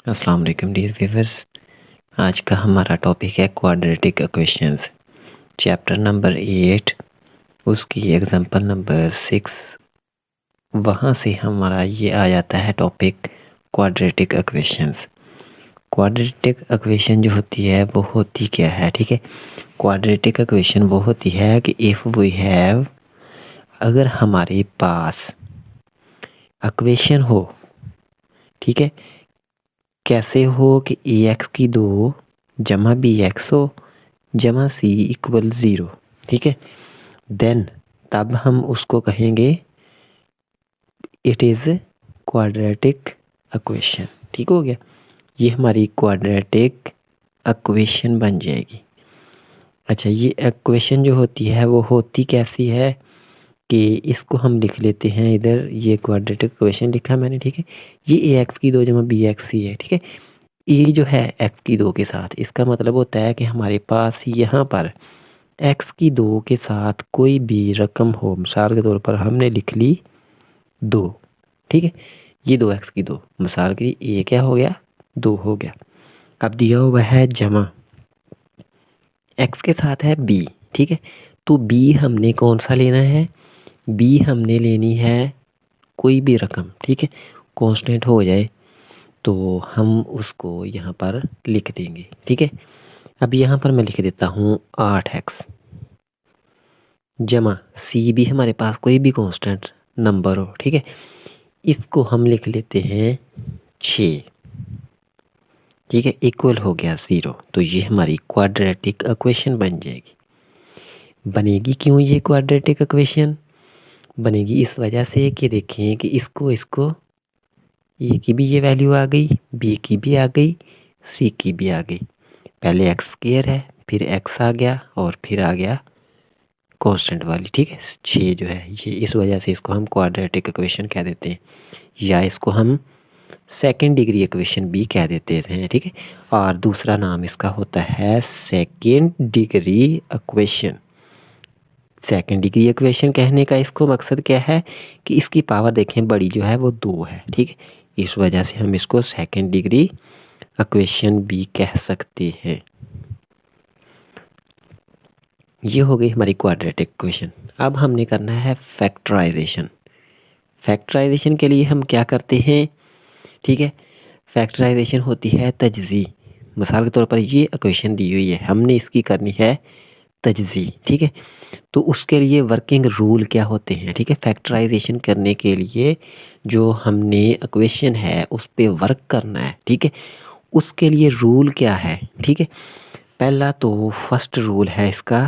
अस्सलाम वालेकुम dear viewers. आज का हमारा टॉपिक है क्वाड्रेटिक इक्वेशंस, चैप्टर नंबर 8, उसकी एग्जांपल नंबर 6। वहाँ से हमारा ये आ जाता है topic quadratic equations. Quadratic equation जो होती है वो होती क्या है, ठीक है। क्वाड्रेटिक इक्वेशन वो होती है कि इफ़ वी हैव, अगर हमारे पास इक्वेशन हो, ठीक है, कैसे हो कि ए एक्स की 2 जमा बी एक्स हो जमा सी इक्वल 0, ठीक है। देन तब हम उसको कहेंगे इट इज़ क्वाड्रेटिक इक्वेशन, ठीक हो गया। ये हमारी क्वाड्रेटिक इक्वेशन बन जाएगी। अच्छा, ये इक्वेशन जो होती है वो होती कैसी है कि इसको हम लिख लेते हैं इधर, ये क्वाड्रेटिक इक्वेशन लिखा मैंने, ठीक है। ये ए एक्स की 2 जमा बी एक्स सी है, ठीक है। ये जो है एक्स की 2 के साथ, इसका मतलब होता है कि हमारे पास यहाँ पर एक्स की 2 के साथ कोई भी रकम हो। मिसाल के तौर पर हमने लिख ली 2, ठीक है। ये 2 एक्स की 2, मिसाल की ये क्या हो गया, 2 हो गया। अब दिया हुआ है जमा एक्स के साथ है बी, ठीक है। तो बी हमने कौन सा लेना है, बी हमने लेनी है कोई भी रकम, ठीक है, कांस्टेंट हो जाए तो हम उसको यहाँ पर लिख देंगे, ठीक है। अब यहाँ पर मैं लिख देता हूँ 8x जमा सी भी हमारे पास कोई भी कांस्टेंट नंबर हो, ठीक है। इसको हम लिख लेते हैं 6, ठीक है, इक्वल हो गया 0। तो ये हमारी क्वाड्रेटिक इक्वेशन बन जाएगी। बनेगी क्यों ये क्वाड्रेटिक इक्वेशन? बनेगी इस वजह से कि देखें कि इसको ए की भी ये वैल्यू आ गई, बी की भी आ गई, सी की भी आ गई। पहले एक्स स्क्वायर है, फिर एक्स आ गया और फिर आ गया कांस्टेंट वाली, ठीक है, 6 जो है ये। इस वजह से इसको हम क्वाड्रेटिक इक्वेशन कह देते हैं, या इसको हम सेकंड डिग्री इक्वेशन भी कह देते हैं, ठीक है। और दूसरा नाम इसका होता है second degree equation. Second degree equation कहने का इसको मकसद क्या है कि इसकी पावर देखें बड़ी जो है वो 2 है, ठीक है। इस वजह से हम इसको सेकंड डिग्री इक्वेशन भी कह सकते हैं। ये हो गई हमारी क्वाड्रेटिक इक्वेशन। अब हमने करना है फैक्टराइजेशन। फैक्टराइजेशन के लिए हम क्या करते हैं, ठीक है। फैक्टराइजेशन होती है तजज़ी। मिसाल के तौर पर ये इक्वेशन दी हुई है, हमने इसकी करनी है तजज़ी, ठीक है। तो उसके लिए वर्किंग रूल क्या होते हैं, ठीक है। फैक्टराइजेशन करने के लिए जो हमने इक्वेशन है उस पर वर्क करना है, ठीक है। उसके लिए रूल क्या है, ठीक है। पहला तो फर्स्ट रूल है इसका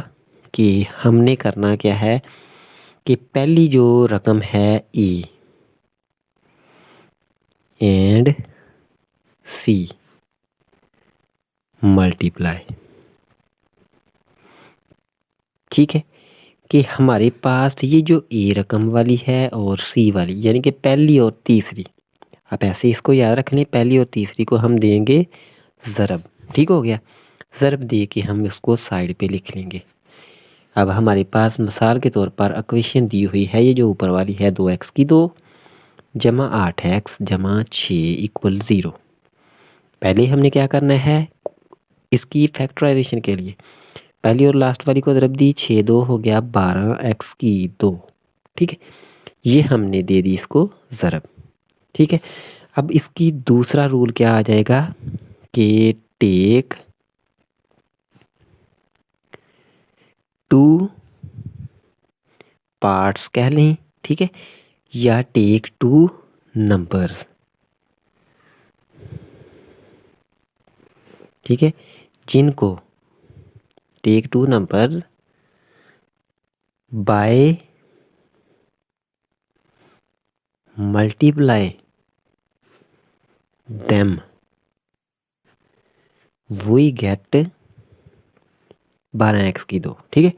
कि हमने करना क्या है कि पहली जो रकम है ई एंड सी मल्टीप्लाई, ठीक है, कि हमारे पास ये जो ए रकम वाली है और सी वाली, यानी कि पहली और तीसरी, आप ऐसे इसको याद रख लें, पहली और तीसरी को हम देंगे ज़रब, ठीक हो गया। ज़रब दे के हम इसको साइड पे लिख लेंगे। अब हमारे पास मिसाल के तौर पर इक्वेशन दी हुई है, ये जो ऊपर वाली है 2x की 2 जमा 8x जमा 6 इक्वल 0। पहले हमने क्या करना है इसकी फैक्टराइजेशन के लिए, पहली और लास्ट वाली को ज़रब दी, 6 2 हो गया 12x की 2, ठीक है। ये हमने दे दी इसको ज़रब, ठीक है। अब इसकी दूसरा रूल क्या आ जाएगा कि टेक 2 पार्ट्स कह लें, ठीक है, या टेक 2 नंबर्स, ठीक है, जिनको take 2 numbers by multiply them we get 12x की 2, ठीक है।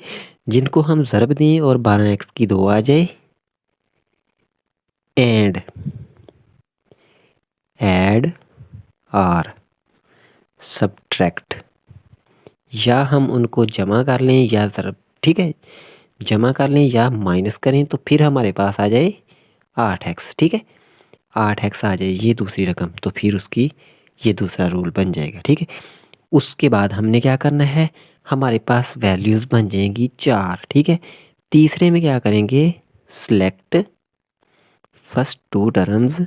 जिनको हम ज़रब दें और 12x की 2 आ जाए एंड ऐड और सब्ट्रैक्ट, या हम उनको जमा कर लें या ज़रब, ठीक है, जमा कर लें या माइनस करें, तो फिर हमारे पास आ जाए 8x, ठीक है, 8x आ जाए ये दूसरी रकम, तो फिर उसकी ये दूसरा रूल बन जाएगा, ठीक है। उसके बाद हमने क्या करना है, हमारे पास वैल्यूज़ बन जाएंगी 4, ठीक है। तीसरे में क्या करेंगे, सिलेक्ट फर्स्ट 2 टर्म्स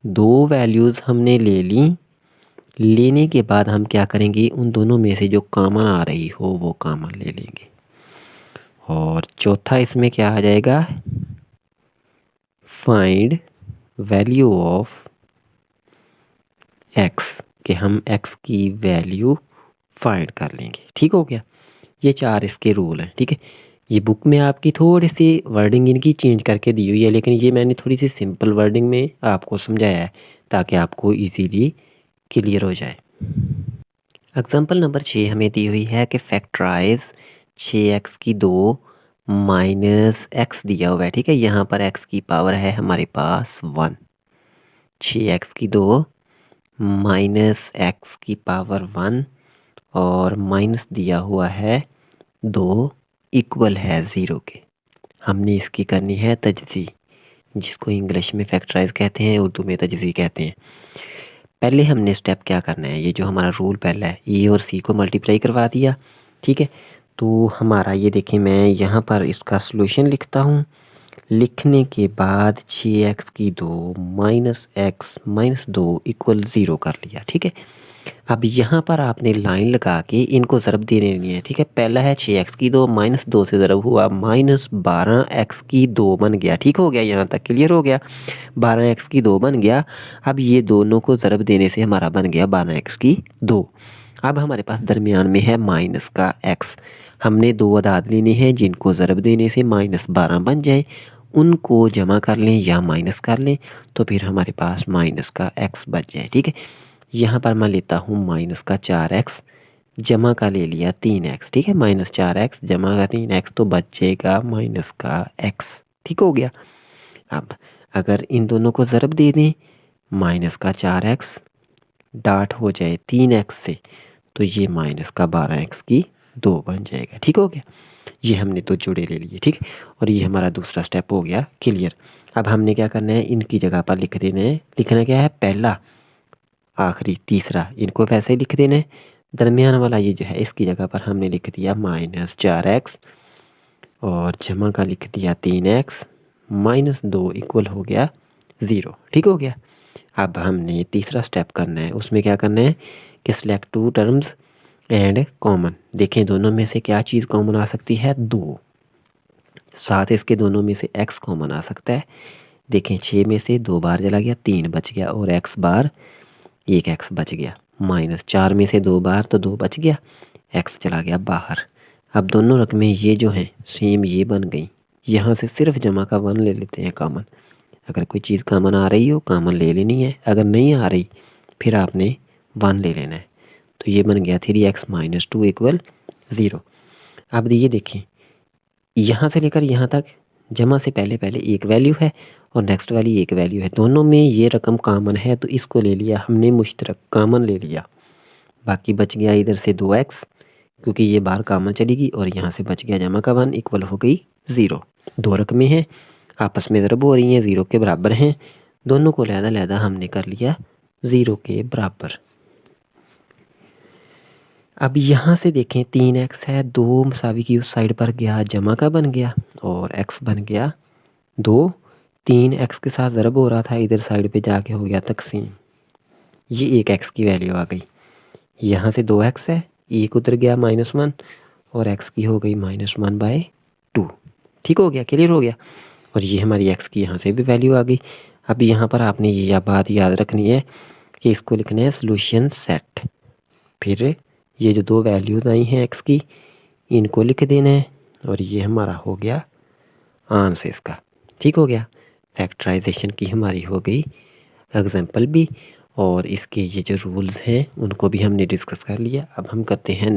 दो वैल्यूज़ हमने ले ली। लेने के बाद हम क्या करेंगे, उन दोनों में से जो कॉमन आ रही हो वो कॉमन ले लेंगे। और चौथा इसमें क्या आ जाएगा, फाइंड वैल्यू ऑफ एक्स, कि हम एक्स की वैल्यू फाइंड कर लेंगे, ठीक हो गया। ये 4 इसके रूल हैं, ठीक है। ये बुक में आपकी थोड़ी सी वर्डिंग इनकी चेंज करके दी हुई है, लेकिन ये मैंने थोड़ी सी सिंपल वर्डिंग में आपको समझाया है ताकि आपको इजीली क्लियर हो जाए। एग्जाम्पल नंबर 6 हमें दी हुई है कि फैक्टराइज 6x की 2 माइनस एक्स दिया हुआ है, ठीक है। यहाँ पर x की पावर है हमारे पास 1, 6x की 2 माइनस एक्स की पावर 1 और माइनस दिया हुआ है 2 इक्वल है 0 के। हमने इसकी करनी है तजज़ी, जिसको इंग्लिश में फैक्टराइज कहते हैं, उर्दू में तजज़ी कहते हैं। पहले हमने स्टेप क्या करना है, ये जो हमारा रूल पहला है, ए और सी को मल्टीप्लाई करवा दिया, ठीक है। तो हमारा ये देखें, मैं यहाँ पर इसका सॉल्यूशन लिखता हूँ। लिखने के बाद 6x की 2 माइनस एक्स माइनस 2 इक्वल 0 कर लिया, ठीक है। अब यहाँ पर आपने लाइन लगा के इनको ज़रब दे देनी है, ठीक है। पहला है 6x की 2 माइनस 2 से ज़रब हुआ माइनस 12x की 2 बन गया, ठीक हो गया। यहाँ तक क्लियर हो गया, 12x की 2 बन गया। अब ये दोनों को ज़रब देने से हमारा बन गया 12x की 2। अब हमारे पास दरमियान में है माइनस का x। हमने 2 अदाद लेने हैं जिनको ज़रब देने से माइनस 12 बन जाए, उनको जमा कर लें या माइनस कर लें, तो फिर हमारे पास माइनस का x बच जाए, ठीक है। यहाँ पर मैं लेता हूँ माइनस का 4x, जमा का ले लिया 3x, ठीक है। माइनस 4x जमा का 3x, तो बचेगा माइनस का x, ठीक हो गया। अब अगर इन दोनों को ज़रब दे दें, माइनस का 4x डाट हो जाए 3x से, तो ये माइनस का 12x की 2 बन जाएगा, ठीक हो गया। ये हमने तो जुड़े ले लिए, ठीक है। और ये हमारा दूसरा स्टेप हो गया क्लियर। अब हमने क्या करना है, इनकी जगह पर लिख देना है, लिखना क्या है, पहला आखिरी तीसरा, इनको वैसे ही लिख देना है। दरमियान वाला ये जो है इसकी जगह पर हमने लिख दिया माइनस 4x और जमा का लिख दिया 3x माइनस 2 इक्वल हो गया 0, ठीक हो गया। अब हमने तीसरा स्टेप करना है, उसमें क्या करना है कि सिलेक्ट 2 टर्म्स एंड कॉमन। देखें दोनों में से क्या चीज़ कॉमन आ सकती है, 2, साथ इसके दोनों में से x कॉमन आ सकता है। देखें 6 में से 2 बार चला गया, 3 बच गया, और x बार 1x बच गया। माइनस 4 में से 2 बार, तो 2 बच गया, x चला गया बाहर। अब दोनों रकमें ये जो हैं सेम ये बन गई। यहाँ से सिर्फ जमा का 1 ले लेते हैं कॉमन। अगर कोई चीज़ कॉमन आ रही हो कॉमन ले लेनी है, अगर नहीं आ रही फिर आपने 1 ले लेना है। तो ये बन गया 3x माइनस 2 इक्वल 0। अब ये देखें, यहाँ से लेकर यहाँ तक जमा से पहले पहले एक वैल्यू है और नेक्स्ट वाली एक वैल्यू है, दोनों में ये रकम कॉमन है, तो इसको ले लिया हमने, मुश्तरक कॉमन ले लिया। बाकी बच गया इधर से 2x, क्योंकि ये बार कॉमन चली गई, और यहाँ से बच गया जमा का 1 इक्वल हो गई 0। दो रकमें हैं आपस में ज़रब हो रही हैं, 0 के बराबर हैं, दोनों को लहदा हमने कर लिया 0 के बराबर। अब यहाँ से देखें 3x है, 2 मसावी की उस साइड पर गया, जमा का बन गया, और x बन गया 2। 3x के साथ ज़रब हो रहा था, इधर साइड पे जाके हो गया तकसीम। ये एक x की वैल्यू आ गई। यहाँ से 2x है, एक उधर गया -1, और x की हो गई -1/2, ठीक हो गया, क्लियर हो गया। और ये हमारी x की यहाँ से भी वैल्यू आ गई। अब यहाँ पर आपने ये बात याद रखनी है कि इसको लिखना है सॉल्यूशन सेट। फिर ये जो 2 वैल्यूज आई हैं x की, इनको लिख देना है, और ये हमारा हो गया आंसर इसका, ठीक हो गया। फैक्टराइजेशन की हमारी हो गई एग्जाम्पल भी, और इसके ये जो रूल्स हैं उनको भी हमने डिस्कस कर लिया। अब हम करते हैं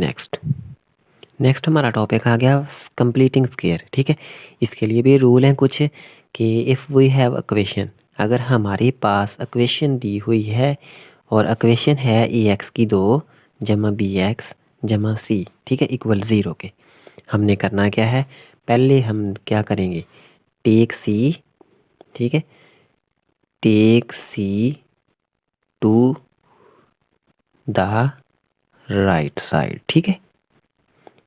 नेक्स्ट हमारा टॉपिक आ गया कंप्लीटिंग स्क्वायर, ठीक है। इसके लिए भी रूल हैं कुछ कि इफ़ वी हैव इक्वेशन, अगर हमारे पास इक्वेशन दी हुई है और इक्वेशन है ax की 2 जमा बी एक्स जमा सी, ठीक है, इक्वल 0 के। हमने करना क्या है, पहले हम क्या करेंगे, टेक सी, ठीक है, take C to the right side, ठीक है।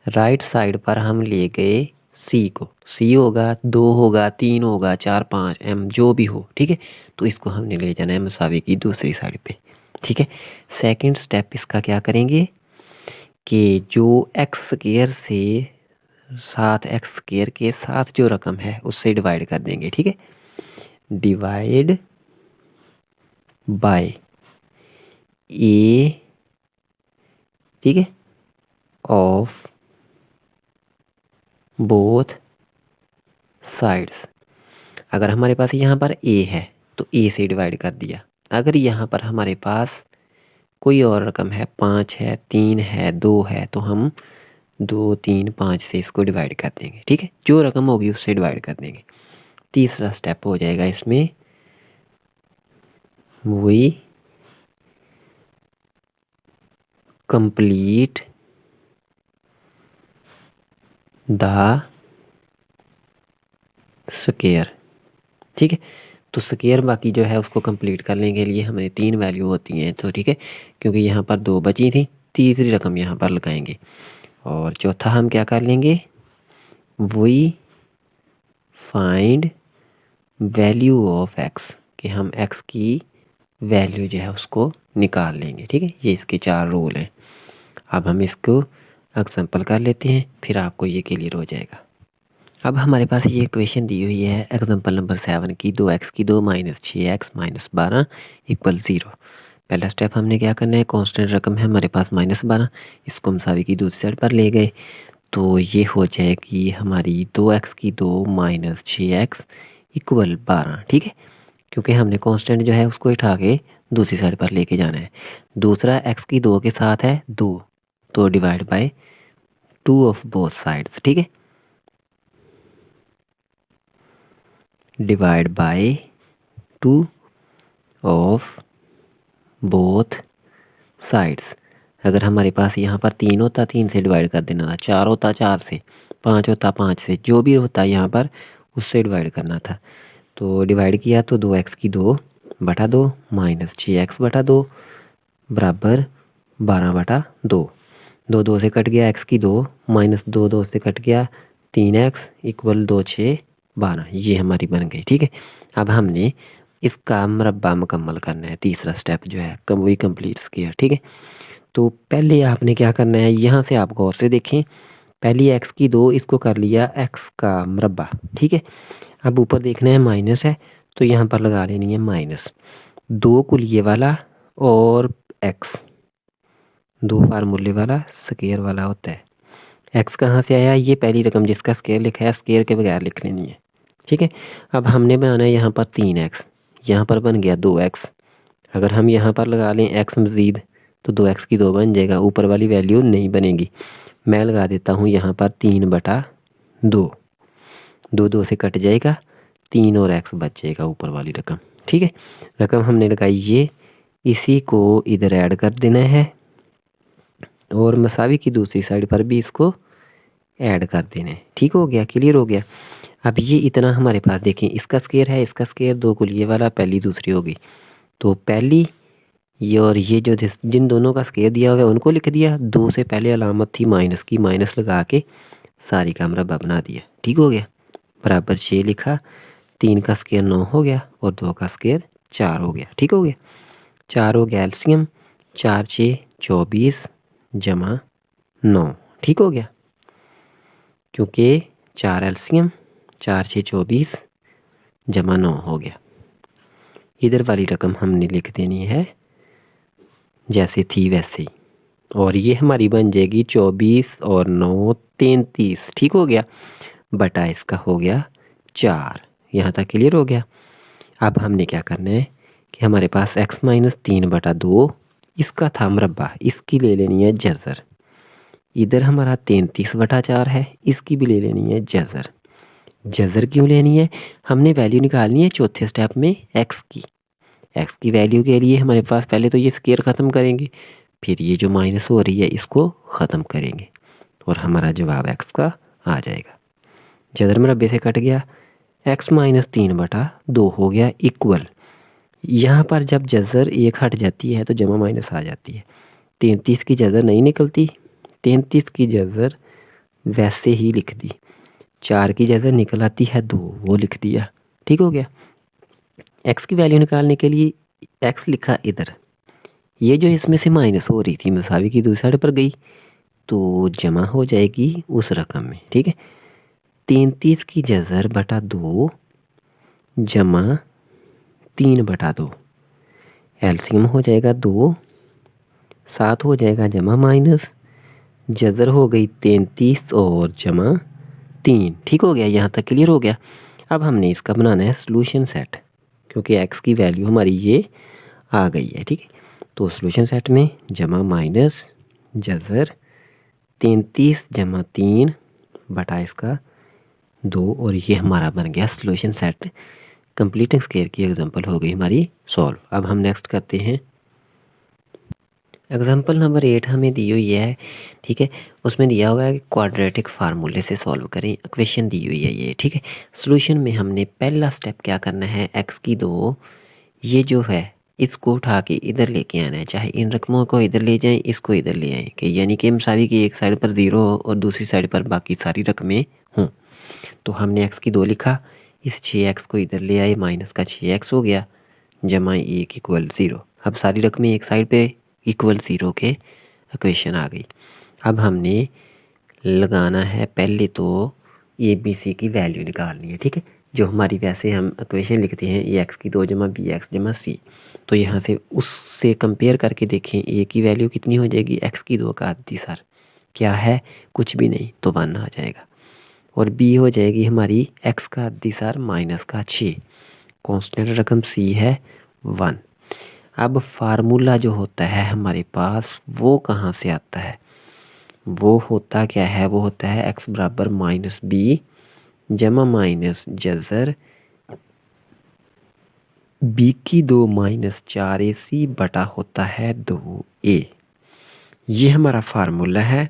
राइट साइड पर हम ले गए सी को, सी होगा 2 होगा 3 होगा 4 5 एम जो भी हो, ठीक है। तो इसको हमने ले जाना है मसावी की दूसरी साइड पे, ठीक है। सेकंड स्टेप इसका क्या करेंगे कि जो एक्स स्क्वायर से साथ एक्स स्क्वायर के साथ जो रकम है उससे डिवाइड कर देंगे, ठीक है। डिवाइड बाय ए, ठीक है, ऑफ बोथ साइड्स। अगर हमारे पास यहाँ पर ए है तो ए से डिवाइड कर दिया। अगर यहाँ पर हमारे पास कोई और रकम है, 5 है 3 है 2 है, तो हम 2 3 5 से इसको डिवाइड कर देंगे, ठीक है। जो रकम होगी उससे डिवाइड कर देंगे। तीसरा स्टेप हो जाएगा इसमें, वी कंप्लीट द स्क्वायर, ठीक है। तो स्क्वायर बाकी जो है उसको कंप्लीट करने के लिए हमें 3 वैल्यू होती हैं, तो ठीक है, क्योंकि यहाँ पर 2 बची थी, तीसरी रकम यहाँ पर लगाएंगे। और चौथा हम क्या कर लेंगे, we find value of x, कि हम एक्स की वैल्यू जो है उसको निकाल लेंगे, ठीक है। ये इसके 4 रूल हैं। अब हम इसको एग्जांपल कर लेते हैं, फिर आपको ये क्लियर हो जाएगा। अब हमारे पास ये इक्वेशन दी हुई है एग्जांपल नंबर 7 की, 2x की 2 माइनस 6x माइनस 12 इक्वल 0। पहला स्टेप हमने क्या करना है, कांस्टेंट रकम है हमारे पास -12, इसको मसावी की दूसरी साइड पर ले गए, तो ये हो जाएगी हमारी 2x की 2 माइनस 6x इक्वल 12, ठीक है। क्योंकि हमने कांस्टेंट जो है उसको उठा के दूसरी साइड पर लेके जाना है। दूसरा x की 2 के साथ है 2, तो divide by 2 of both sides, ठीक है। Divide by 2 of both sides. अगर हमारे पास यहाँ पर 3 होता 3 से डिवाइड कर देना था, 4 होता 4 से, 5 होता 5 से, जो भी होता यहाँ पर उससे डिवाइड करना था। तो डिवाइड किया तो 2x की 2 बटा 2 माइनस 6x बटा 2 बराबर 12 बटा 2। 2 2 से कट गया, x की 2 माइनस 2 2 से कट गया, 3x इक्वल 2 6 12, ये हमारी बन गई, ठीक है। अब हमने इसका मरब्बा मुकम्मल करना है, तीसरा स्टेप जो है वही कंप्लीट स्क्वायर, ठीक है। तो पहले आपने क्या करना है, यहाँ से आप गौर से देखें, पहली x की 2 इसको कर लिया x का मरब्बा, ठीक है। अब ऊपर देखना है माइनस है, तो यहाँ पर लगा लेनी है माइनस 2 कुलिये वाला और x 2 फार्मूले वाला स्क्वायर वाला होता है। x कहाँ से आया, ये पहली रकम जिसका स्क्वायर लिखा है स्क्वायर के बगैर लिख लेनी है, ठीक है। अब हमने बनाना है यहाँ पर 3x, यहाँ पर बन गया 2x। अगर हम यहाँ पर लगा लें x मज़ीद तो 2x की 2 बन जाएगा, ऊपर वाली वैल्यू नहीं बनेगी। मैं लगा देता हूँ यहाँ पर 3 बटा 2, 2 2 से कट जाएगा, 3 और x बच जाएगा ऊपर वाली रकम, ठीक है। रकम हमने लगाई ये, इसी को इधर ऐड कर देना है और मसावी की दूसरी साइड पर भी इसको ऐड कर देना है, ठीक हो गया, क्लियर हो गया। अब ये इतना हमारे पास देखें, इसका स्क्वायर है, इसका स्क्वायर 2 कुलिये वाला, पहली दूसरी होगी, तो पहली ये और ये जो जिन दोनों का स्क्वायर दिया हुआ है उनको लिख दिया, 2 से पहले अलामत थी माइनस की, माइनस लगा के सारी का मरब्बा बना दिया, ठीक हो गया। बराबर 6 लिखा, 3 का स्क्वायर 9 हो गया और 2 का स्क्वायर 4 हो गया, ठीक हो गया। 4 हो गया एलसीएम, 4 6 24 जमा 9, ठीक हो गया। क्योंकि 4 एलसीएम 4 6 24 जमा 9 हो गया। इधर वाली रकम हमने लिख देनी है जैसे थी वैसे ही, और ये हमारी बन जाएगी 24 और 9 33, ठीक हो गया। बटा इसका हो गया 4, यहाँ तक क्लियर हो गया। अब हमने क्या करना है कि हमारे पास x माइनस 3 बटा 2 इसका था मरब्बा, इसकी ले लेनी है जज़र। इधर हमारा 33 बटा 4 है, इसकी भी ले लेनी है जज़र। जज़र क्यों लेनी है, हमने वैल्यू निकालनी है चौथे स्टेप में x की। x की वैल्यू के लिए हमारे पास पहले तो ये स्क्वायर ख़त्म करेंगे, फिर ये जो माइनस हो रही है इसको ख़त्म करेंगे और हमारा जवाब x का आ जाएगा। जदर मरबे से कट गया, x माइनस 3/2 हो गया इक्वल। यहाँ पर जब जज़र एक हट जाती है तो जमा माइनस आ जाती है। 33 की जज़र नहीं निकलती, 33 की जज़र वैसे ही लिख दी। 4 की जज़र निकल आती है 2, वो लिख दिया। ठीक हो गया। x की वैल्यू निकालने के लिए x लिखा इधर, ये जो इसमें से माइनस हो रही थी मसावी की दूसरी साइड पर गई तो जमा हो जाएगी उस रकम में। ठीक है, 33 की जज़र बटा 2 जमा 3/2, एलसीएम हो जाएगा 2, 7 हो जाएगा जमा माइनस, जज़र हो गई 33 और जमा 3। ठीक हो गया, यहाँ तक क्लियर हो गया। अब हमने इसका बनाना है सॉल्यूशन सेट, क्योंकि x की वैल्यू हमारी ये आ गई है। ठीक है, तो सॉल्यूशन सेट में जमा माइनस जज़र 33 जमा 3 बटा इसका 2 और ये हमारा बन गया सॉल्यूशन सेट। कंप्लीटिंग स्क्वायर की एग्जांपल हो गई हमारी सॉल्व। अब हम नेक्स्ट करते हैं एग्जांपल नंबर 8 हमें दी हुई है। ठीक है, उसमें दिया हुआ है कि क्वाड्रेटिक फार्मूले से सॉल्व करें। इक्वेशन दी हुई है ये। ठीक है, सॉल्यूशन में हमने पहला स्टेप क्या करना है, x की 2 ये जो है इसको उठा के इधर लेके आना है। चाहे इन रकमों को इधर ले जाएं, इसको इधर ले आएँ, कि यानी कि मसावी की एक साइड पर 0 हो और दूसरी साइड पर बाकी सारी रकमें हों। तो हमने x की 2 लिखा, इस 6x को इधर ले आए, माइनस का 6x हो गया जमा 1 इक्वल 0। अब सारी रकमें एक साइड पे इक्वल 0 के इक्वेशन आ गई। अब हमने लगाना है पहले तो ABC की वैल्यू निकालनी है। ठीक है, जो हमारी वैसे हम इक्वेशन लिखते हैं ए एक्स की 2 जमा बी एक्स जमा सी, तो यहाँ से उससे कंपेयर करके देखें ए की वैल्यू कितनी हो जाएगी, x की 2 का आधी सर क्या है, कुछ भी नहीं, तो 1 आ जाएगा। और बी हो जाएगी हमारी x का आधी सर माइनस का 6, कांस्टेंट रकम c है 1। अब फार्मूला जो होता है हमारे पास वो कहाँ से आता है, वो होता क्या है, वो होता है x बराबर माइनस बी जमा माइनस जज़र b की 2 माइनस 4ac बटा होता है 2a। ये हमारा फार्मूला है।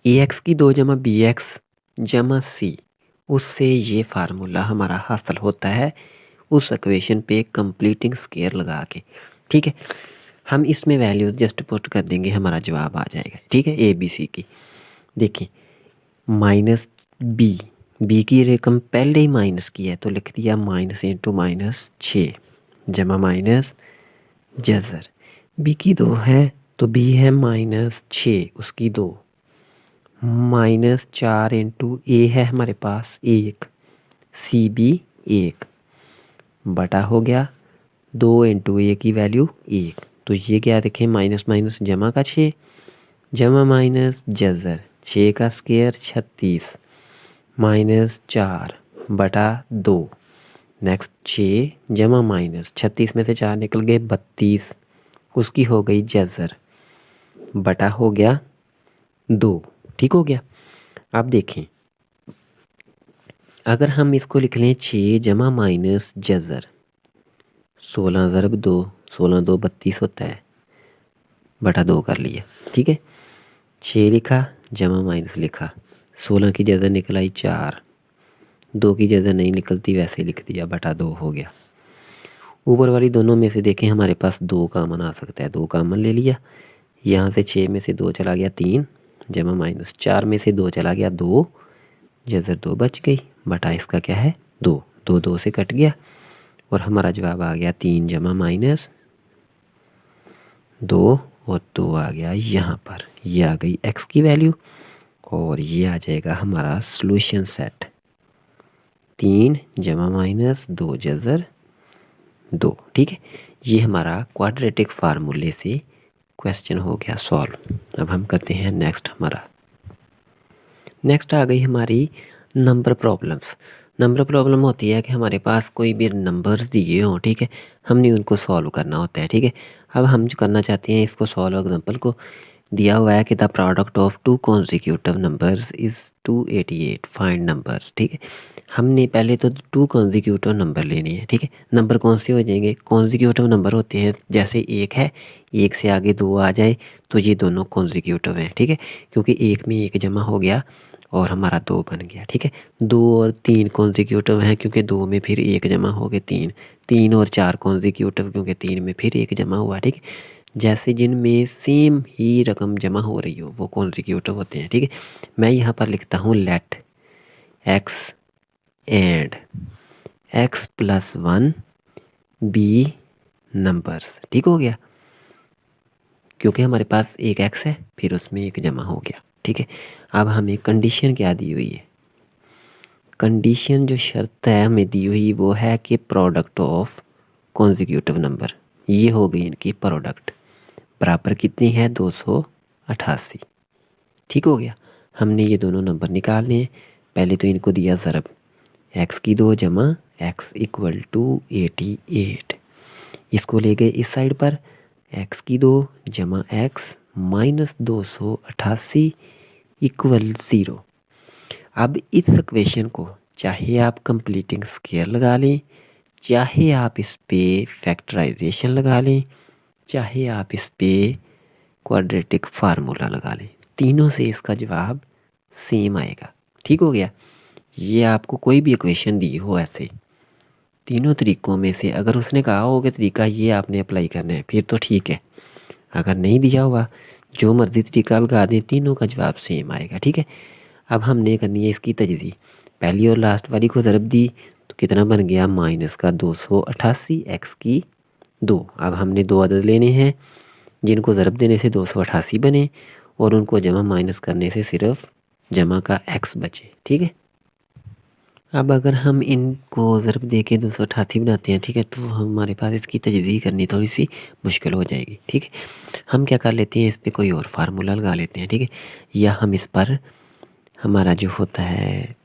ax की 2 जमा बी एक्स जमा सी, उससे ये फार्मूला हमारा हासिल होता है उस इक्वेशन पे कंप्लीटिंग स्क्वायर लगा के। ठीक है, हम इसमें वैल्यूज जस्ट पुट कर देंगे, हमारा जवाब आ जाएगा। ठीक है, ABC की देखिए माइनस बी की रकम पहले ही माइनस की है तो लिख दिया माइनस इंटू माइनस 6 जमा माइनस जज़र बी की 2 है तो बी है माइनस 6 उसकी 2 माइनस 4 इंटू ए है हमारे पास 1 सी बी 1 बटा हो गया 2 इंटू ए की वैल्यू 1, तो ये क्या देखें माइनस माइनस जमा का 6 जमा माइनस जज़र 6 का स्क्वायर 36 माइनस 4 बटा 2, नेक्स्ट 6 जमा माइनस 36 में से 4 निकल गए 32, उसकी हो गई जज़र बटा हो गया 2। ठीक हो गया। अब देखें अगर हम इसको लिख लें 6 जमा माइनस जज़र 16 ज़रब 2, 16 2 32 होता है बटा 2 कर लिया। ठीक है, 6 लिखा जमा माइनस लिखा, 16 की जगह निकल आई 4, 2 की जगह नहीं निकलती वैसे लिख दिया बटा 2 हो गया। ऊपर वाली दोनों में से देखें हमारे पास 2 कामन आ सकता है, 2 कामन ले लिया, यहाँ से 6 में से 2 चला गया 3 जमा माइनस 4 में से 2 चला गया 2, जज़र 2 बच गई बटा इसका क्या है 2, 2 2 से कट गया और हमारा जवाब आ गया 3 जमा माइनस 2 और 2 आ गया यहाँ पर। ये आ गई x की वैल्यू और ये आ जाएगा हमारा सॉल्यूशन सेट 3 जमा माइनस 2 जज़र 2। ठीक है, ये हमारा क्वाड्रेटिक फार्मूले से क्वेश्चन हो गया सॉल्व। अब हम करते हैं नेक्स्ट। नेक्स्ट आ गई हमारी नंबर प्रॉब्लम्स। नंबर प्रॉब्लम होती है कि हमारे पास कोई भी नंबर्स दिए हों, ठीक है, हमने उनको सॉल्व करना होता है। ठीक है, अब हम जो करना चाहते हैं इसको सॉल्व एग्जांपल को दिया हुआ है कि the product of two consecutive numbers is 288, find numbers. ठीक है, हमने पहले तो टू कॉन्जिक्यूटिव नंबर लेने हैं। ठीक है, नंबर कौन से हो जाएंगे? कॉन्जिक्यूटिव नंबर होते हैं जैसे एक है, एक से आगे दो आ जाए तो ये दोनों कॉन्जिक्यूटिव हैं। ठीक है, क्योंकि एक में एक जमा हो गया और हमारा दो बन गया। ठीक है, दो और तीन कॉन्जिक्यूटिव हैं क्योंकि दो में फिर एक जमा हो गए तीन, तीन और चार कॉन्जिक्यूटिव क्योंकि तीन में फिर एक जमा हुआ। ठीक है, जैसे जिनमें सेम ही रकम जमा हो रही हो वो कॉन्जिक्यूटिव होते हैं। ठीक है, मैं यहाँ पर लिखता हूँ let x and x plus one be numbers. ठीक हो गया, क्योंकि हमारे पास एक एक्स है फिर उसमें एक जमा हो गया। ठीक है, अब हमें कंडीशन क्या दी हुई है? कंडीशन जो शर्त है हमें दी हुई वो है कि प्रोडक्ट ऑफ कॉन्जिक्यूटिव नंबर, ये हो गई इनकी प्रोडक्ट, बराबर कितनी है? 288। ठीक हो गया, हमने ये दोनों नंबर निकालने हैं। पहले तो इनको दिया ज़रब, एक्स की दो जमा एक्स इक्वल टू 88, इसको ले गए इस साइड पर, एक्स की दो जमा एक्स माइनस 288 इक्वल ज़ीरो। अब इस इक्वेशन को चाहे आप कंप्लीटिंग स्केयर लगा लें, चाहे आप इस पे फैक्टराइजेशन लगा लें, चाहे आप इस पे क्वाड्रेटिक फार्मूला लगा लें, तीनों से इसका जवाब सेम आएगा। ठीक हो गया, ये आपको कोई भी इक्वेशन दी हो ऐसे तीनों तरीक़ों में से अगर उसने कहा हो कि तरीका ये आपने अप्लाई करना है फिर तो ठीक है, अगर नहीं दिया हुआ जो मर्ज़ी तरीका लगा दें तीनों का जवाब सेम आएगा। ठीक है, अब हमने करनी है इसकी तजज़ी। पहली और लास्ट वाली को ज़रब दी तो कितना बन गया? माइनस का 288 एक्स की दो। अब हमने दो अदद लेने हैं जिनको ज़रब देने से 288 बने और उनको जमा माइनस करने से सिर्फ जमा का एक्स बचे। ठीक है, अब अगर हम इनको ज़रब दे के 288 बनाते हैं, ठीक है, तो हमारे पास इसकी तजज़ी करनी थोड़ी सी मुश्किल हो जाएगी। ठीक है, हम क्या कर लेते हैं, इस पर कोई और फार्मूला लगा लेते हैं। ठीक है, या हम इस पर हमारा जो होता है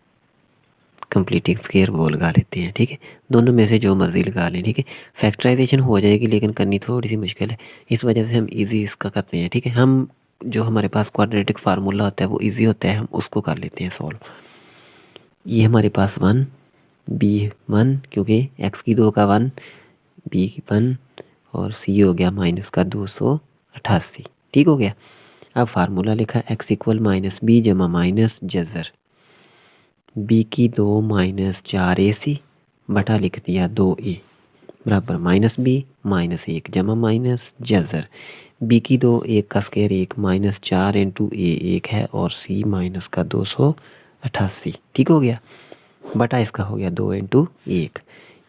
कंप्लीटिंग स्केयर वो लगा लेते हैं। ठीक है, दोनों में से जो मर्ज़ी लगा लें। ठीक है, फैक्टराइजेशन हो जाएगी लेकिन करनी थोड़ी सी मुश्किल है, इस वजह से हम इजी इसका करते हैं। ठीक है, हम जो हमारे पास क्वाड्रेटिक फार्मूला होता है वो इजी होता है, हम उसको कर लेते हैं सॉल्व। ये हमारे पास वन बी वन, क्योंकि एक्स की दो का वन, बी की वन और सी हो गया माइनस का 288। ठीक हो गया, अब फार्मूला लिखा एक्स इक्वल माइनस बी जमा माइनस जज़र बी की दो माइनस 4ac बटा लिख दिया 2a बराबर माइनस बी माइनस एक जमा माइनस जज़र बी की दो एक का स्केयर एक माइनस 4 इंटू ए एक है और सी माइनस का 288। ठीक हो गया, बटा इसका हो गया 2 इंटू एक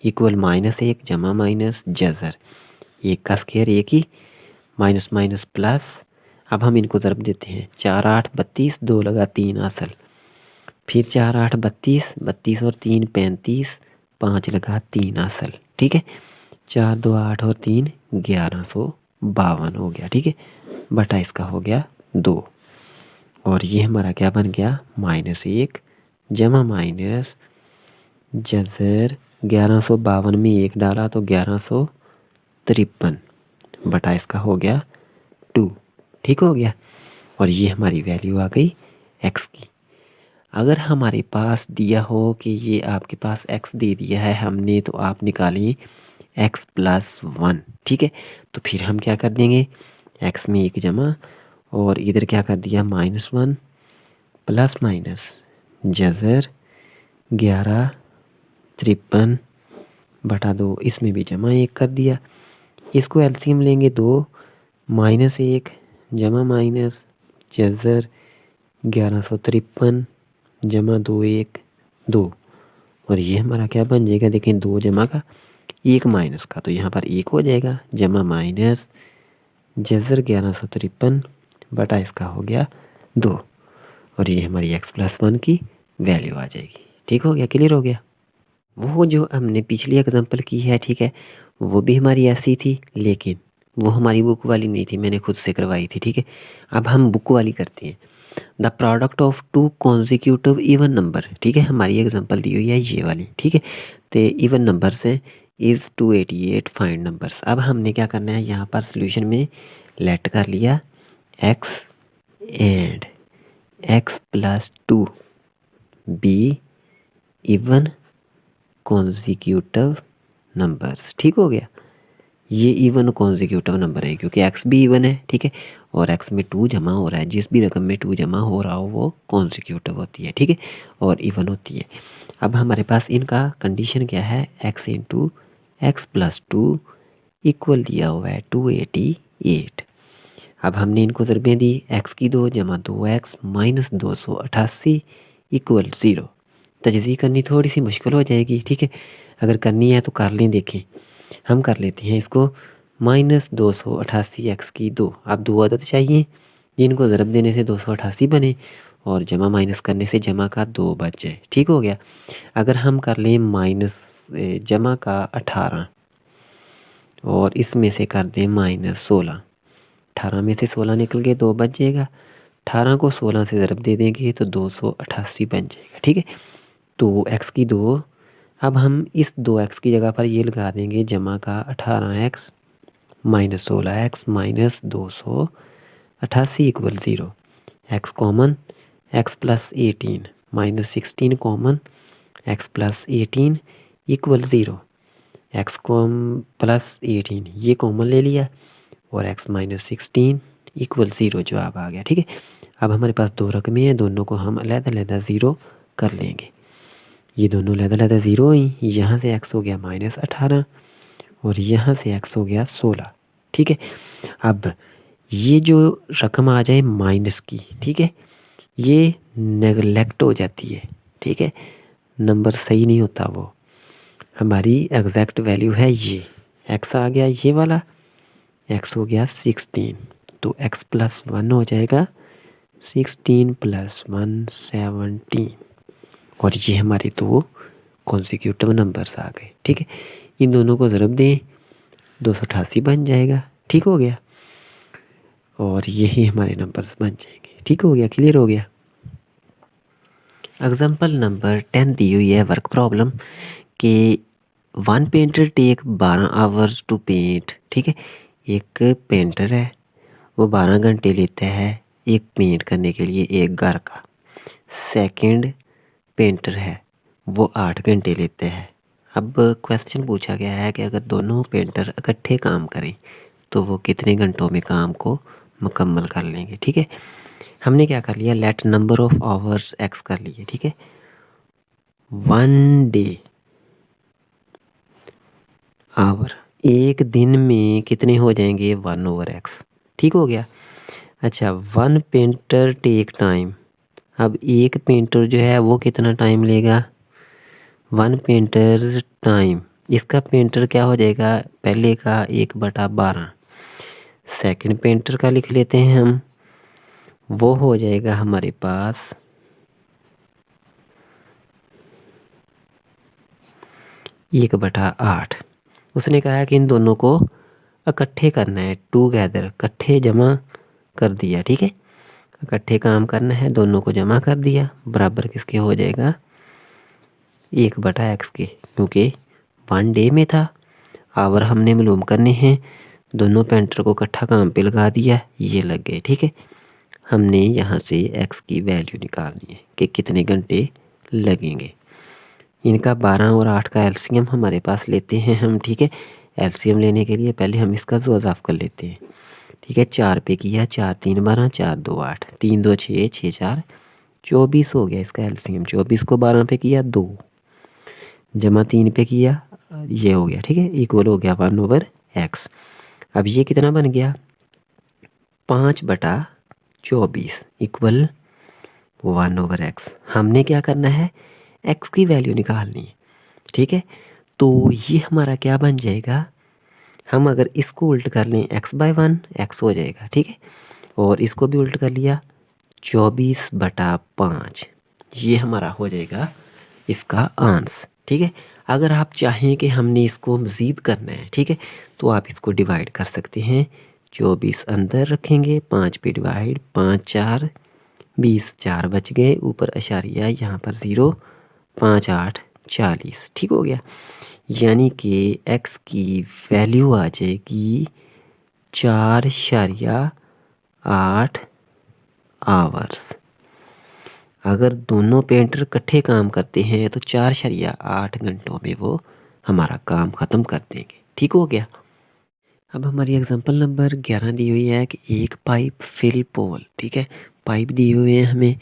इक्वल माइनस एक जमा माइनस जज़र एक का स्केयर एक ही माइनस माइनस प्लस। अब हम इनको ज़रब देते हैं, 4 8 32, दो लगा तीन असल, फिर 4 8 32, 32 और तीन 35, पाँच लगा तीन असल। ठीक है, 4 2 8 और तीन 1152 हो गया। ठीक है, बटा इसका हो गया 2 और ये हमारा क्या बन गया? माइनस एक जमा माइनस जज़र 1152 में एक डाला तो 1153 बटा इसका हो गया 2। ठीक हो गया, और ये हमारी वैल्यू आ गई एक्स की। अगर हमारे पास दिया हो कि ये आपके पास एक्स दे दिया है हमने, तो आप निकालें एक्स प्लस वन। ठीक है, तो फिर हम क्या कर देंगे, एक्स में एक जमा और इधर क्या कर दिया माइनस वन प्लस माइनस जज़र 1153 बटा 2, इसमें भी जमा एक कर दिया। इसको एलसीएम लेंगे, दो माइनस एक जमा माइनस जज़र 1153 जमा 2 एक 2 और ये हमारा क्या बन जाएगा? देखें, दो जमा का एक माइनस का तो यहाँ पर एक हो जाएगा जमा माइनस जज़र 1153 बटा इसका हो गया 2 और ये हमारी एक्स प्लस वन की वैल्यू आ जाएगी। ठीक हो गया, क्लियर हो गया। वो जो हमने पिछली एग्जांपल की है, ठीक है, वो भी हमारी ऐसी थी लेकिन वो हमारी बुक वाली नहीं थी, मैंने खुद से करवाई थी। ठीक है, अब हम बुक वाली करते हैं। The product of two consecutive even number, ठीक है, हमारी एग्जांपल दी हुई है ये वाली। ठीक है, तो इवन नंबर्स हैं इज़ 288, फाइंड नंबर्स। अब हमने क्या करना है, यहाँ पर सोल्यूशन में लेट कर लिया x and x plus 2 be even consecutive numbers. ठीक हो गया, ये इवन कॉन्जिक्यूटिव नंबर है क्योंकि x भी इवन है, ठीक है, और x में 2 जमा हो रहा है, जिस भी रकम में 2 जमा हो रहा हो वो कॉन्जिक्यूटिव होती है, ठीक है, और इवन होती है। अब हमारे पास इनका कंडीशन क्या है, x into x plus 2 equal दिया हुआ है 288। अब हमने इनको ज़रबें दी, x की 2 जमा 2x माइनस 288 इक्वल 0। तजज़ी करनी थोड़ी सी मुश्किल हो जाएगी, ठीक है, अगर करनी है तो कर लें। देखें, हम कर लेते हैं इसको। माइनस 288 एक्स की 2, अब 2 अदद चाहिए जिनको ज़रब देने से 288 बने और जमा माइनस करने से जमा का 2 बच जाए। ठीक हो गया। अगर हम कर लें माइनस जमा का 18 और इसमें से कर दें माइनस 16, 18 में से 16 निकल के 2 बच जाएगा। 18 को 16 से ज़रब दे देंगे तो 288 बन जाएगा, ठीक है। तो x की 2, अब हम इस 2x की जगह पर ये लगा देंगे जमा का 18x minus 16x minus 288 equal 0। x common, x plus 18 minus 16 common, x plus 18 equal 0। x com plus 18 ये कॉमन ले लिया और x माइनस 16 इक्वल 0 जवाब आ गया, ठीक है। अब हमारे पास 2 रकमें हैं, दोनों को हम अलग-अलग ज़ीरो कर लेंगे। ये दोनों अलग-अलग ज़ीरो हुई, यहाँ से x हो गया माइनस 18 और यहाँ से x हो गया 16, ठीक है। अब ये जो रकम आ जाए माइनस की, ठीक है, ये नेगलेक्ट हो जाती है, ठीक है, नंबर सही नहीं होता वो। हमारी एग्जैक्ट वैल्यू है ये, x आ गया ये वाला, x हो गया 16, तो x प्लस 1 हो जाएगा 16 प्लस 1 17 और ये हमारे 2 कॉन्जिक्यूटिव नंबर्स आ गए, ठीक है। इन दोनों को ज़रब दें 288 बन जाएगा, ठीक हो गया, और यही हमारे नंबर्स बन जाएंगे। ठीक हो गया, क्लियर हो गया। एग्जाम्पल नंबर 10 दी हुई है वर्क प्रॉब्लम कि 1 painter take 12 hours to paint. ठीक है, एक पेंटर है वो 12 घंटे लेता है एक पेंट करने के लिए एक घर का। सेकंड पेंटर है वो 8 घंटे लेते हैं। अब क्वेश्चन पूछा गया है कि अगर दोनों पेंटर इकट्ठे काम करें तो वो कितने घंटों में काम को मुकम्मल कर लेंगे। ठीक है, हमने क्या कर लिया, let number of hours x कर लिए। ठीक है, 1 डे आवर, एक दिन में कितने हो जाएंगे 1/x। ठीक हो गया। अच्छा, 1 पेंटर टेक टाइम, अब एक पेंटर जो है वो कितना टाइम लेगा, 1 पेंटर्स टाइम, इसका पेंटर क्या हो जाएगा, पहले का 1/12। सेकंड पेंटर का लिख लेते हैं हम, वो हो जाएगा हमारे पास 1/8। उसने कहा कि इन दोनों को इकट्ठे करना है, टूगेदर, इकट्ठे जमा कर दिया। ठीक है, इकट्ठे काम करना है, दोनों को जमा कर दिया, बराबर किसके हो जाएगा 1/x के, क्योंकि 1 डे में था। आवर हमने मालूम करने हैं, दोनों पेंटर को इकट्ठा काम पे लगा दिया, ये लग गए। ठीक है, हमने यहाँ से x की वैल्यू निकालनी है कि कितने घंटे लगेंगे। इनका 12 और 8 का एलसीएम हमारे पास लेते हैं हम। ठीक है, एलसीएम लेने के लिए पहले हम इसका ज़ोज़ाफ कर लेते हैं। ठीक है, 4 पे किया, 4 3 12, 4 2 8, 3 2 6, 6 4 24 हो गया इसका एलसीएम। 24 को 12 पे किया 2, जमा 3 पे किया, ये हो गया। ठीक है, इक्वल हो गया 1/x। अब ये कितना बन गया 5/24 इक्वल 1/x। हमने क्या करना है, x की वैल्यू निकालनी है। ठीक है, तो ये हमारा क्या बन जाएगा, हम अगर इसको उल्ट कर लें x/1 x हो जाएगा। ठीक है, और इसको भी उल्ट कर लिया 24/5, ये हमारा हो जाएगा इसका आंसर। ठीक है, अगर आप चाहें कि हमने इसको मज़ीद करना है, ठीक है, तो आप इसको डिवाइड कर सकते हैं। 24 अंदर रखेंगे, 5 पे डिवाइड, 5 4 20, 4 बच गए, ऊपर अशारिया, यहाँ पर 0, 5 8 40। ठीक हो गया, यानी कि x की वैल्यू आ जाएगी 4.8 8 आवर्स। अगर दोनों पेंटर इकट्ठे काम करते हैं तो 4.8 घंटों में वो हमारा काम ख़त्म कर देंगे। ठीक हो गया। अब हमारी एग्जांपल नंबर 11 दी हुई है कि एक पाइप फिल पोल। ठीक है, पाइप दिए हुए हैं हमें,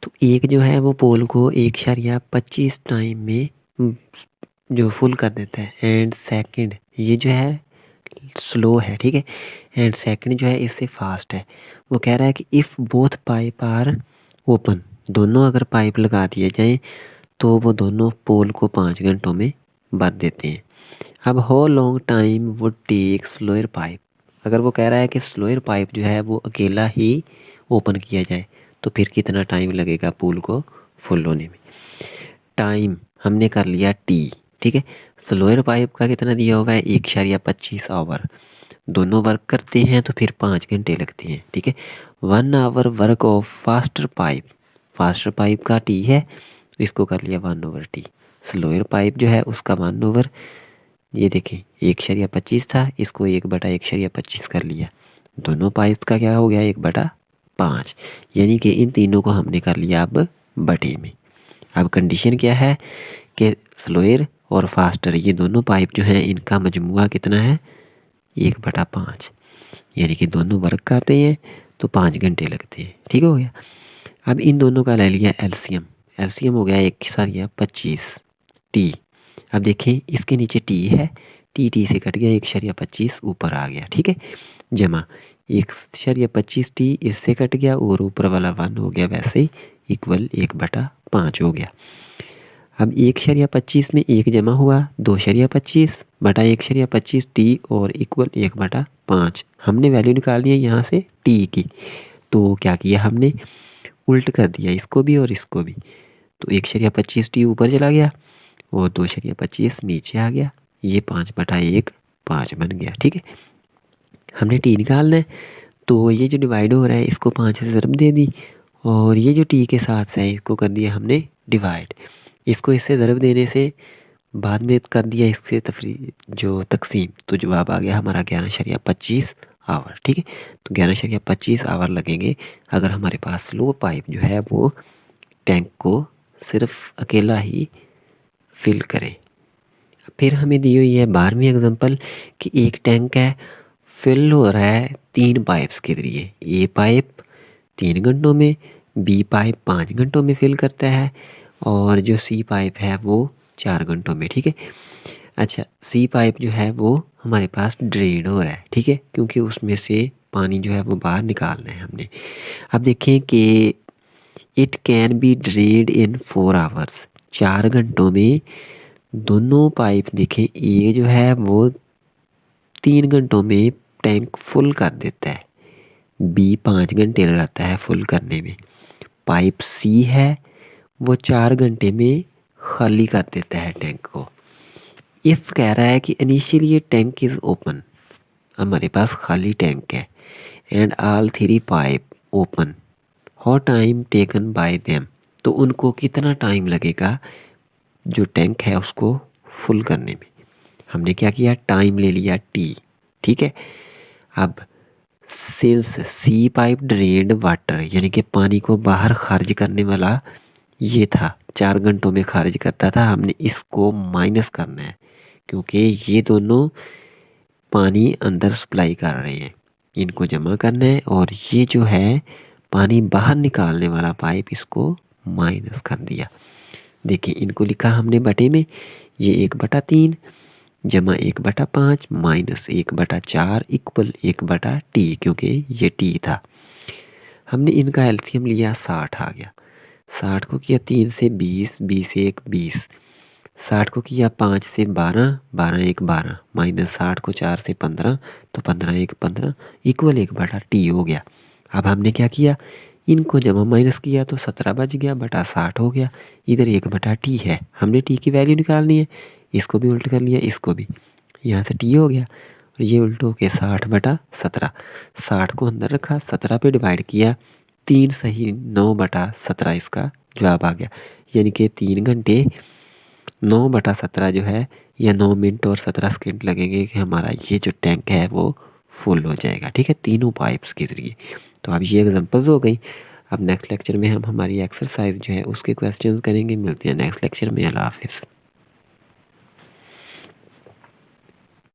तो एक जो है वो पोल को 1.25 टाइम में जो फुल कर देता है, एंड सेकंड ये जो है स्लो है। ठीक है, एंड सेकंड जो है इससे फास्ट है। वो कह रहा है कि if both pipe are open, दोनों अगर पाइप लगा दिए जाएं तो वो दोनों पोल को 5 घंटों में भर देते हैं। अब how long time would take slower pipe, अगर वो कह रहा है कि स्लोअर पाइप जो है वो अकेला ही ओपन किया जाए तो फिर कितना टाइम लगेगा पोल को फुल होने में। टाइम हमने कर लिया टी। ठीक है, स्लोअर पाइप का कितना दिया हुआ है 1.25 आवर। दोनों वर्क करते हैं तो फिर 5 घंटे लगते हैं। ठीक है, 1 hour work of faster pipe, faster pipe का टी है, इसको कर लिया 1/T। स्लोअर पाइप जो है उसका 1 ये देखें 1.25 था, इसको 1/1.25 कर लिया। दोनों पाइप का क्या हो गया 1/5, यानी कि इन तीनों को हमने कर लिया अब बटे में। अब कंडीशन क्या है कि स्लोअर और फास्टर ये दोनों पाइप जो हैं इनका मजमुआ कितना है 1/5, यानी कि दोनों वर्क कर रहे हैं तो 5 घंटे लगते हैं। ठीक हो गया। अब इन दोनों का ले लिया एलसीएम, एलसीएम हो गया 1.25 टी। अब देखें इसके नीचे टी है, टी से कट गया 1.25 ऊपर आ गया। ठीक है, जमा 1.25 टी इससे कट गया और ऊपर वाला 1 हो गया वैसे ही इक्वल 1/5 हो गया। अब 1.25 में 1 जमा हुआ 2.25 बटा 1.25 टी और इक्वल 1/5। हमने वैल्यू निकालनी है यहाँ से टी की, तो क्या किया हमने उल्ट कर दिया इसको भी और इसको भी, तो 1.25 टी ऊपर चला गया और 2.25 नीचे आ गया, ये 5/1 5 बन गया। ठीक है, हमने टी निकालना है, तो ये जो डिवाइड हो रहा है इसको 5 से ज़रब दे दी और ये जो टी के साथ है इसको कर दिया हमने डिवाइड। इसको इससे ज़रब देने से बाद में कर दिया इससे जो तकसीम, तो जवाब आ गया हमारा 11.25 आवर। ठीक है, तो 11.25 आवर लगेंगे अगर हमारे पास स्लो पाइप जो है वो टैंक को सिर्फ अकेला ही फिल करे। फिर हमें दी हुई है 12वीं एग्जांपल कि एक टैंक है, फिल हो रहा है 3 पाइप्स के जरिए। ए पाइप 3 घंटों में, बी पाइप 5 घंटों में फिल करता है और जो सी पाइप है वो 4 घंटों में। ठीक है, अच्छा सी पाइप जो है वो हमारे पास ड्रेन हो रहा है। ठीक है, क्योंकि उसमें से पानी जो है वो बाहर निकालना है हमने। अब देखें कि it can be dread in 4 hours, 4 घंटों में दोनों पाइप देखें, ये जो है वो 3 घंटों में टैंक फुल कर देता है, बी 5 घंटे लगाता है फुल करने में। पाइप सी है वो 4 घंटे में खाली कर देता है टैंक को। इफ़ कह रहा है कि इनिशियली टैंक इज़ ओपन, हमारे पास खाली टैंक है, and all 3 pipe open, how time taken by them, तो उनको कितना टाइम लगेगा जो टैंक है उसको फुल करने में। हमने क्या किया टाइम ले लिया टी। ठीक है, अब since C pipe drained water, यानी कि पानी को बाहर खारिज करने वाला ये था, 4 घंटों में खारिज करता था, हमने इसको माइनस करना है क्योंकि ये दोनों पानी अंदर सप्लाई कर रहे हैं, इनको जमा करना है और ये जो है पानी बाहर निकालने वाला पाइप इसको माइनस कर दिया। देखिए इनको लिखा हमने बटे में, ये 1/3 जमा 1/5 माइनस 1/4 इक्वल 1/T, क्योंकि ये टी था। हमने इनका एलसीएम लिया 60 आ गया, 60 को किया 3 से 20, 20 1 20, 60 को किया 5 से 12, 12 1 12 माइनस 60 को 4 से 15, तो 15 1 15 इक्वल 1/T हो गया। अब हमने क्या किया इनको जमा माइनस किया तो 17 बच गया बटा 60 हो गया, इधर 1/T है, हमने टी की वैल्यू निकालनी है, इसको भी उल्ट कर लिया, इसको भी, यहाँ से टी हो गया और ये उल्ट हो गया 60/17, 60 को अंदर रखा 17 पे डिवाइड किया, 3 सही 9/17 इसका जवाब आ गया, यानी कि 3 घंटे 9/17 जो है या 9 मिनट और 17 सेकेंड लगेंगे कि हमारा ये जो टैंक है वो फुल हो जाएगा। ठीक है, तीनों पाइप्स के ज़रिए। तो अब ये एग्जांपल्स हो गई। अब नेक्स्ट लेक्चर में हम हमारी एक्सरसाइज जो है उसके क्वेश्चंस करेंगे। मिलते हैं नेक्स्ट लेक्चर में। अल्लाह हाफिज़।